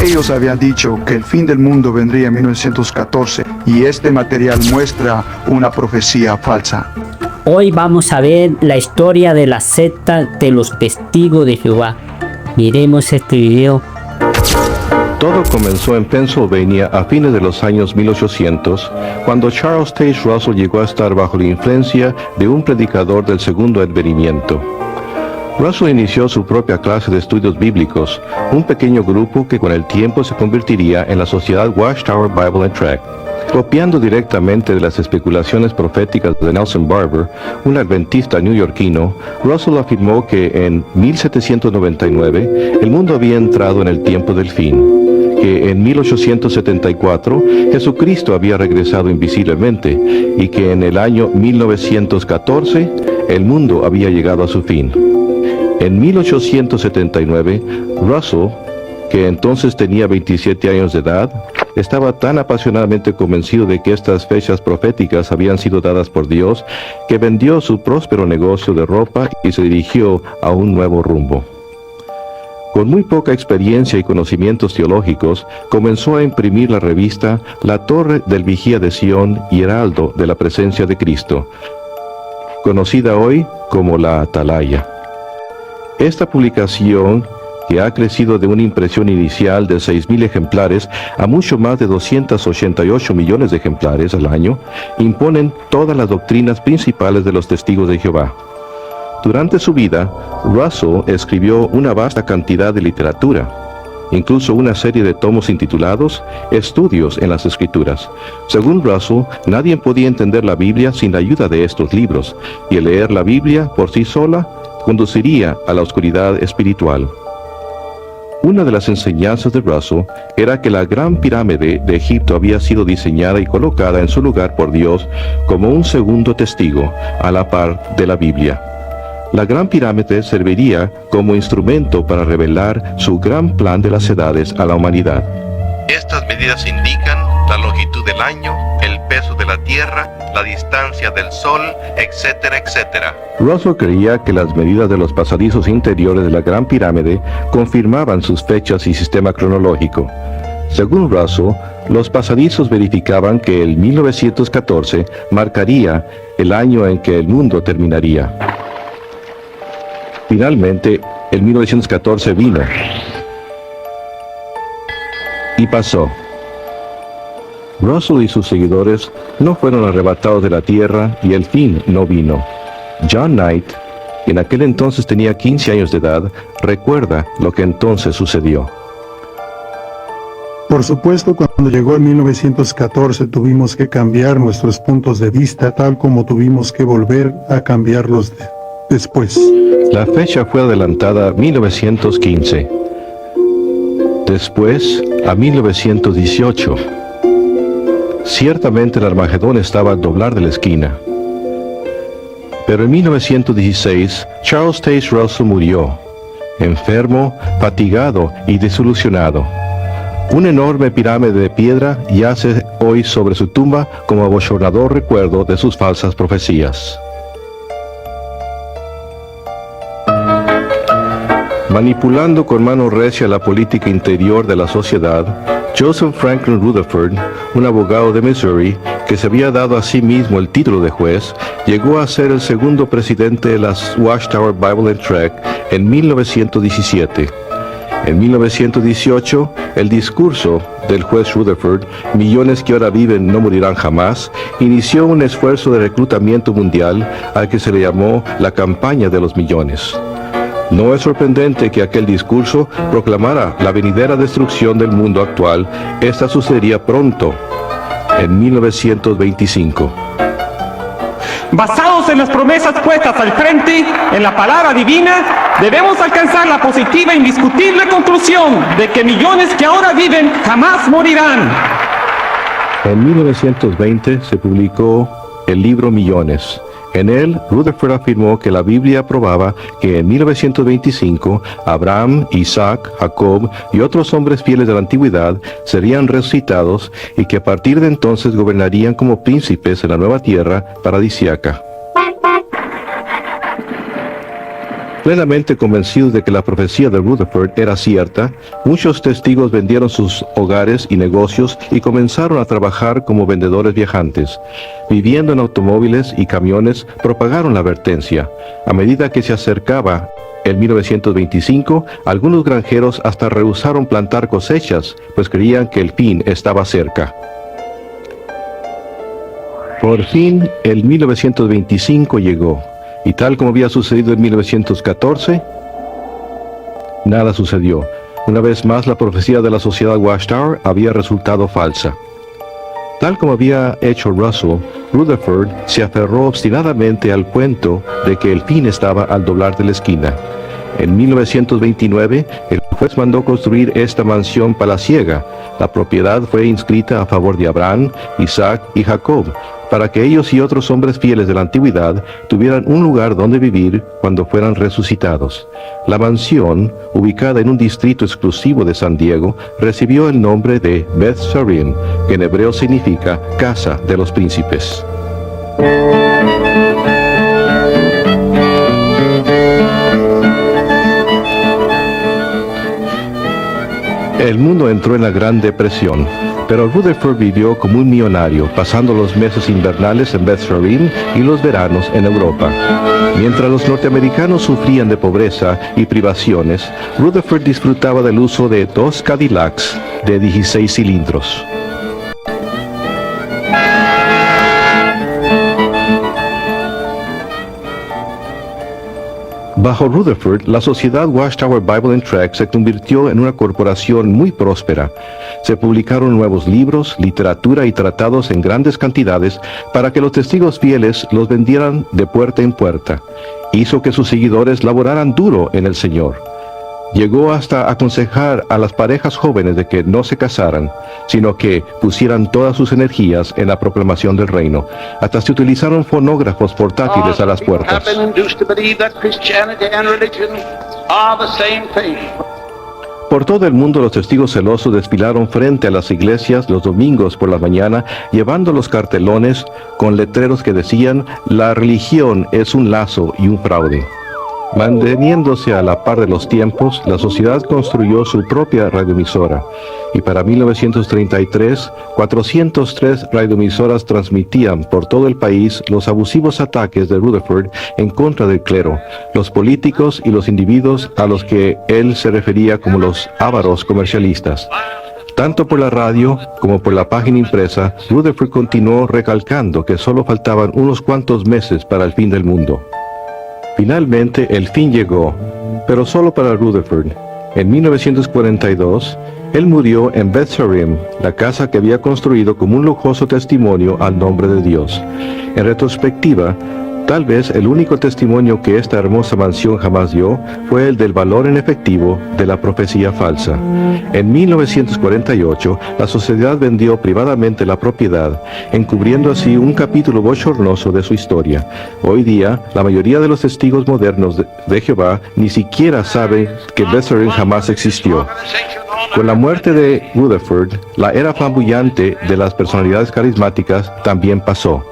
Ellos habían dicho que el fin del mundo vendría en 1914 y este material muestra una profecía falsa. Hoy vamos a ver la historia de la secta de los Testigos de Jehová. Miremos este video. Todo comenzó en Pennsylvania a fines de los años 1800, cuando Charles Taze Russell llegó a estar bajo la influencia de un predicador del segundo advenimiento. Russell inició su propia clase de estudios bíblicos, un pequeño grupo que con el tiempo se convertiría en la Sociedad Watchtower Bible and Tract. Copiando directamente de las especulaciones proféticas de Nelson Barber, un adventista neoyorquino, Russell afirmó que en 1799 el mundo había entrado en el tiempo del fin, que en 1874 Jesucristo había regresado invisiblemente y que en el año 1914 el mundo había llegado a su fin. En 1879, Russell, que entonces tenía 27 años de edad, estaba tan apasionadamente convencido de que estas fechas proféticas habían sido dadas por Dios, que vendió su próspero negocio de ropa y se dirigió a un nuevo rumbo. Con muy poca experiencia y conocimientos teológicos, comenzó a imprimir la revista La Torre del Vigía de Sion y Heraldo de la Presencia de Cristo, conocida hoy como la Atalaya. Esta publicación, que ha crecido de una impresión inicial de 6.000 ejemplares a mucho más de 288 millones de ejemplares al año, imponen todas las doctrinas principales de los Testigos de Jehová. Durante su vida, Russell escribió una vasta cantidad de literatura, incluso una serie de tomos intitulados Estudios en las Escrituras. Según Russell, nadie podía entender la Biblia sin la ayuda de estos libros, y el leer la Biblia por sí sola conduciría a la oscuridad espiritual. Una de las enseñanzas de Russell era que la Gran Pirámide de Egipto había sido diseñada y colocada en su lugar por Dios como un segundo testigo, a la par de la Biblia. La Gran Pirámide serviría como instrumento para revelar su gran plan de las edades a la humanidad. Estas medidas indican la longitud del año, el peso de la Tierra, la distancia del Sol, etcétera, etcétera. Russell creía que las medidas de los pasadizos interiores de la Gran Pirámide confirmaban sus fechas y sistema cronológico. Según Russell, los pasadizos verificaban que el 1914 marcaría el año en que el mundo terminaría. Finalmente, el 1914 vino. Y pasó. Russell y sus seguidores no fueron arrebatados de la tierra y el fin no vino. John Knight, que en aquel entonces tenía 15 años de edad, recuerda lo que entonces sucedió. Por supuesto, cuando llegó el 1914 tuvimos que cambiar nuestros puntos de vista, tal como tuvimos que volver a cambiarlos después. La fecha fue adelantada a 1915, después a 1918. Ciertamente el Armagedón estaba al doblar de la esquina. Pero en 1916, Charles Taze Russell murió, enfermo, fatigado y desilusionado. Una enorme pirámide de piedra yace hoy sobre su tumba como abochornador recuerdo de sus falsas profecías. Manipulando con mano recia la política interior de la sociedad, Joseph Franklin Rutherford, un abogado de Missouri, que se había dado a sí mismo el título de juez, llegó a ser el segundo presidente de la Watchtower Bible and Tract en 1917. En 1918, el discurso del juez Rutherford, "Millones que ahora viven no morirán jamás", inició un esfuerzo de reclutamiento mundial al que se le llamó la campaña de los millones. No es sorprendente que aquel discurso proclamara la venidera destrucción del mundo actual. Esta sucedería pronto, en 1925. Basados en las promesas puestas al frente, en la palabra divina, debemos alcanzar la positiva e indiscutible conclusión de que millones que ahora viven jamás morirán. En 1920 se publicó el libro Millones. En él, Rutherford afirmó que la Biblia probaba que en 1925 Abraham, Isaac, Jacob y otros hombres fieles de la antigüedad serían resucitados y que a partir de entonces gobernarían como príncipes en la nueva tierra paradisíaca. Plenamente convencidos de que la profecía de Rutherford era cierta, muchos testigos vendieron sus hogares y negocios y comenzaron a trabajar como vendedores viajantes. Viviendo en automóviles y camiones, propagaron la advertencia. A medida que se acercaba el 1925, algunos granjeros hasta rehusaron plantar cosechas, pues creían que el fin estaba cerca. Por fin, el 1925 llegó. Y tal como había sucedido en 1914, nada sucedió. Una vez más, la profecía de la sociedad Watchtower había resultado falsa. Tal como había hecho Russell, Rutherford se aferró obstinadamente al cuento de que el fin estaba al doblar de la esquina. En 1929, el juez mandó construir esta mansión palaciega. La propiedad fue inscrita a favor de Abraham, Isaac y Jacob, para que ellos y otros hombres fieles de la antigüedad tuvieran un lugar donde vivir cuando fueran resucitados. La mansión, ubicada en un distrito exclusivo de San Diego, recibió el nombre de Beth Sarim, que en hebreo significa Casa de los Príncipes. El mundo entró en la Gran Depresión, pero Rutherford vivió como un millonario, pasando los meses invernales en Beth Sarim y los veranos en Europa. Mientras los norteamericanos sufrían de pobreza y privaciones, Rutherford disfrutaba del uso de 2 Cadillacs de 16 cilindros. Bajo Rutherford, la sociedad Watchtower Bible and Tract se convirtió en una corporación muy próspera. Se publicaron nuevos libros, literatura y tratados en grandes cantidades para que los testigos fieles los vendieran de puerta en puerta. Hizo que sus seguidores laboraran duro en el Señor. Llegó hasta aconsejar a las parejas jóvenes de que no se casaran, sino que pusieran todas sus energías en la proclamación del reino. Hasta se utilizaron fonógrafos portátiles a las puertas. Por todo el mundo los testigos celosos desfilaron frente a las iglesias los domingos por la mañana, llevando los cartelones con letreros que decían: "La religión es un lazo y un fraude". Manteniéndose a la par de los tiempos, la sociedad construyó su propia radioemisora, y para 1933, 403 radioemisoras transmitían por todo el país los abusivos ataques de Rutherford en contra del clero, los políticos y los individuos a los que él se refería como los ávaros comercialistas. Tanto por la radio como por la página impresa, Rutherford continuó recalcando que solo faltaban unos cuantos meses para el fin del mundo. Finalmente, el fin llegó, pero solo para Rutherford. En 1942, él murió en Beth Sarim, la casa que había construido como un lujoso testimonio al nombre de Dios. En retrospectiva, tal vez el único testimonio que esta hermosa mansión jamás dio fue el del valor en efectivo de la profecía falsa. En 1948, la sociedad vendió privadamente la propiedad, encubriendo así un capítulo bochornoso de su historia. Hoy día, la mayoría de los testigos modernos de Jehová ni siquiera saben que Beth Sarim jamás existió. Con la muerte de Rutherford, la era flamboyante de las personalidades carismáticas también pasó.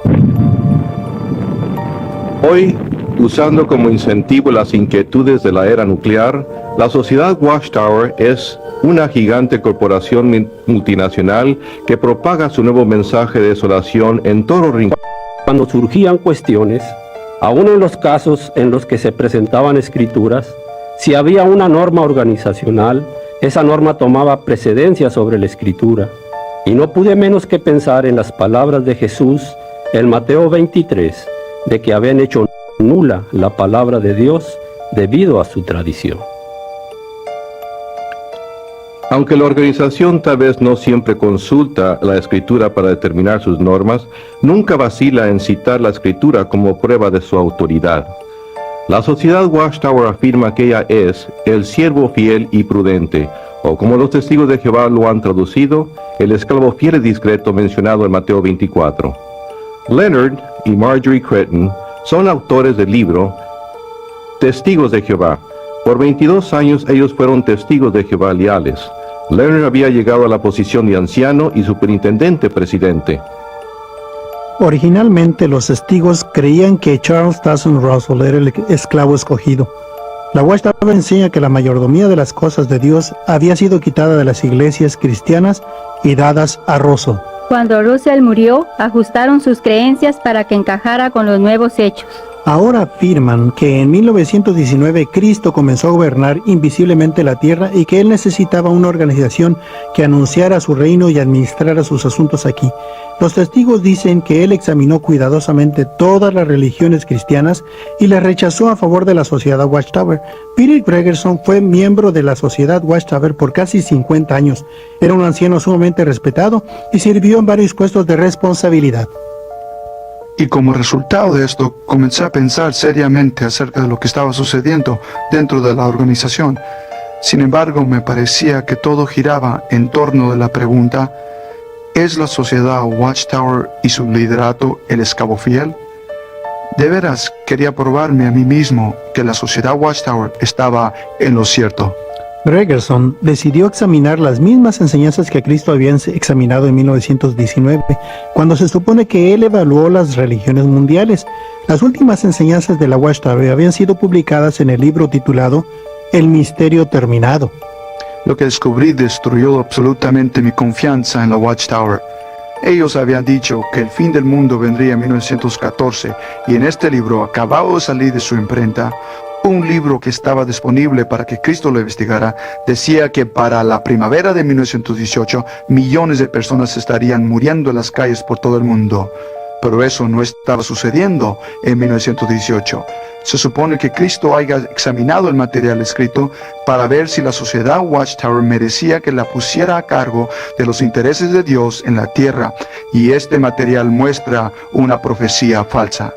Hoy, usando como incentivo las inquietudes de la era nuclear, la sociedad Watchtower es una gigante corporación multinacional que propaga su nuevo mensaje de desolación en todos los rincones. Cuando surgían cuestiones, aún en los casos en los que se presentaban escrituras, si había una norma organizacional, esa norma tomaba precedencia sobre la escritura. Y no pude menos que pensar en las palabras de Jesús en Mateo 23, de que habían hecho nula la palabra de Dios debido a su tradición. Aunque la organización tal vez no siempre consulta la escritura para determinar sus normas, nunca vacila en citar la escritura como prueba de su autoridad. La sociedad Watchtower afirma que ella es el siervo fiel y prudente, o como los testigos de Jehová lo han traducido, el esclavo fiel y discreto mencionado en Mateo 24. Leonard y Marjorie Creighton son autores del libro Testigos de Jehová. Por 22 años ellos fueron testigos de Jehová leales. Leonard había llegado a la posición de anciano y superintendente presidente. Originalmente los testigos creían que Charles Tason Russell era el esclavo escogido, La Watchtower enseña que la mayordomía de las cosas de Dios había sido quitada de las iglesias cristianas y dadas a Russell. Cuando Russell murió, ajustaron sus creencias para que encajara con los nuevos hechos. Ahora afirman que en 1919 Cristo comenzó a gobernar invisiblemente la tierra y que él necesitaba una organización que anunciara su reino y administrara sus asuntos aquí. Los testigos dicen que él examinó cuidadosamente todas las religiones cristianas y las rechazó a favor de la Sociedad Watchtower. Peter Gregerson fue miembro de la Sociedad Watchtower por casi 50 años. Era un anciano sumamente respetado y sirvió en varios puestos de responsabilidad. Y como resultado de esto, comencé a pensar seriamente acerca de lo que estaba sucediendo dentro de la organización. Sin embargo, me parecía que todo giraba en torno de la pregunta: ¿es la sociedad Watchtower y su liderato el esclavo fiel? De veras quería probarme a mí mismo que la sociedad Watchtower estaba en lo cierto. Gregerson decidió examinar las mismas enseñanzas que Cristo había examinado en 1919, cuando se supone que él evaluó las religiones mundiales. Las últimas enseñanzas de la Watchtower habían sido publicadas en el libro titulado El Misterio Terminado. Lo que descubrí destruyó absolutamente mi confianza en la Watchtower. Ellos habían dicho que el fin del mundo vendría en 1914, y en este libro, acabado de salir de su imprenta, un libro que estaba disponible para que Cristo lo investigara, decía que para la primavera de 1918 millones de personas estarían muriendo en las calles por todo el mundo. Pero eso no estaba sucediendo en 1918. Se supone que Cristo haya examinado el material escrito para ver si la sociedad Watchtower merecía que la pusiera a cargo de los intereses de Dios en la tierra, y este material muestra una profecía falsa.